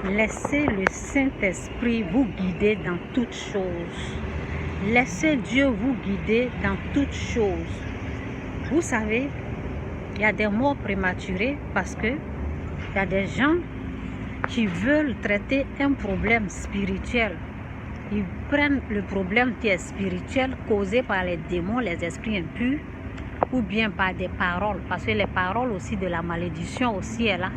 Laissez le Saint-Esprit vous guider dans toutes choses. Laissez Dieu vous guider dans toutes choses. Vous savez, il y a des morts prématurées parce que il y a des gens qui veulent traiter un problème spirituel. Ils prennent le problème qui est spirituel causé par les démons, les esprits impurs, ou bien par des paroles, parce que les paroles aussi de la malédiction aussi est là.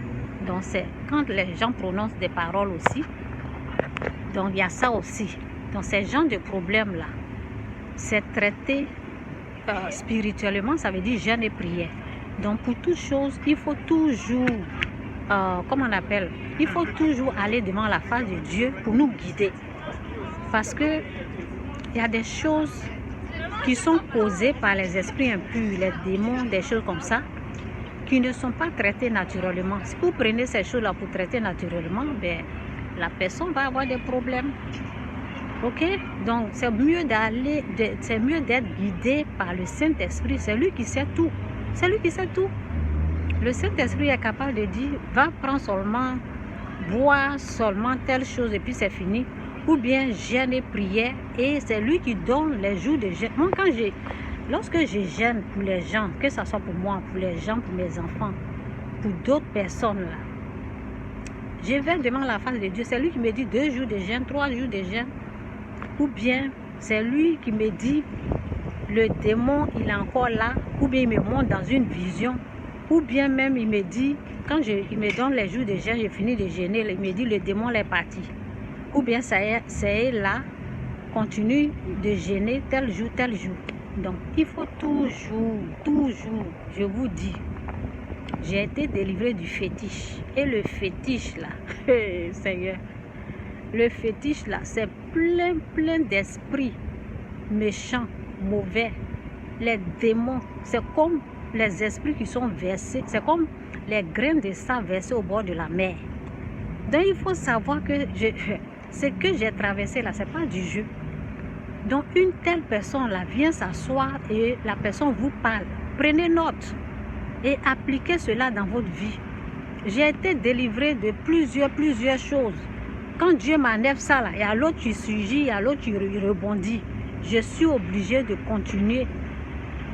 Donc c'est quand les gens prononcent des paroles aussi, donc il y a ça aussi. Donc ces genres de problèmes là, c'est traité spirituellement, ça veut dire jeûne et prière. Donc pour toute chose, il faut toujours, comment on appelle, il faut toujours aller devant la face de Dieu pour nous guider. Parce que il y a des choses qui sont causées par les esprits impurs, les démons, des choses comme ça, qui ne sont pas traitées naturellement. Si vous prenez ces choses-là pour traiter naturellement, ben, la personne va avoir des problèmes. Ok? Donc, c'est mieux d'être guidé par le Saint-Esprit. C'est lui qui sait tout. C'est lui qui sait tout. Le Saint-Esprit est capable de dire, va prendre seulement, boire seulement telle chose et puis c'est fini. Ou bien jeûne et prière, et c'est lui qui donne les jours de jeûne. Moi, lorsque je jeûne pour les gens, que ce soit pour moi, pour les gens, pour mes enfants, pour d'autres personnes là, je vais devant la face de Dieu. C'est lui qui me dit 2 jours de jeûne, 3 jours de jeûne. Ou bien c'est lui qui me dit le démon il est encore là, ou bien il me montre dans une vision, ou bien même il me dit, quand il me donne les jours de jeûne, j'ai fini de jeûner, il me dit le démon est parti. Ou bien c'est là, continue de jeûner tel jour. Donc il faut toujours, je vous dis, j'ai été délivré du fétiche. Et le fétiche là, Seigneur, le fétiche là, c'est plein d'esprits méchants, mauvais. Les démons, c'est comme les esprits qui sont versés, c'est comme les grains de sang versés au bord de la mer. Donc il faut savoir que ce que j'ai traversé là, c'est pas du jeu. Donc une telle personne là vient s'asseoir et la personne vous parle. Prenez note et appliquez cela dans votre vie. J'ai été délivré de plusieurs choses. Quand Dieu m'enlève ça là, et à l'autre tu surgis, à l'autre tu rebondis, je suis obligé de continuer.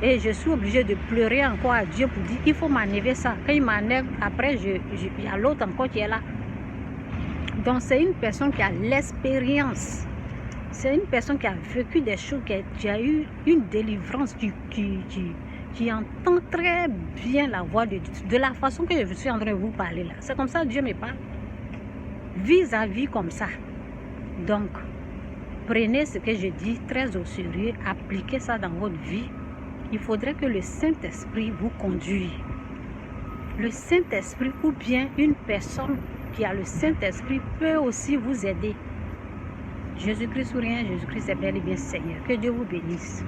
Et je suis obligé de pleurer encore à Dieu pour dire il faut m'enlever ça. Quand il m'enlève, après il y a l'autre encore qui est là. Donc c'est une personne qui a l'expérience. C'est une personne qui a vécu des choses, qui a eu une délivrance, qui entend très bien la voix de Dieu. De la façon que je suis en train de vous parler là. C'est comme ça que Dieu me parle. Vis-à-vis comme ça. Donc, prenez ce que je dis très au sérieux. Appliquez ça dans votre vie. Il faudrait que le Saint-Esprit vous conduise. Le Saint-Esprit ou bien une personne qui a le Saint-Esprit peut aussi vous aider. Jésus-Christ ou rien, Jésus-Christ est bel et bien Seigneur. Que Dieu vous bénisse.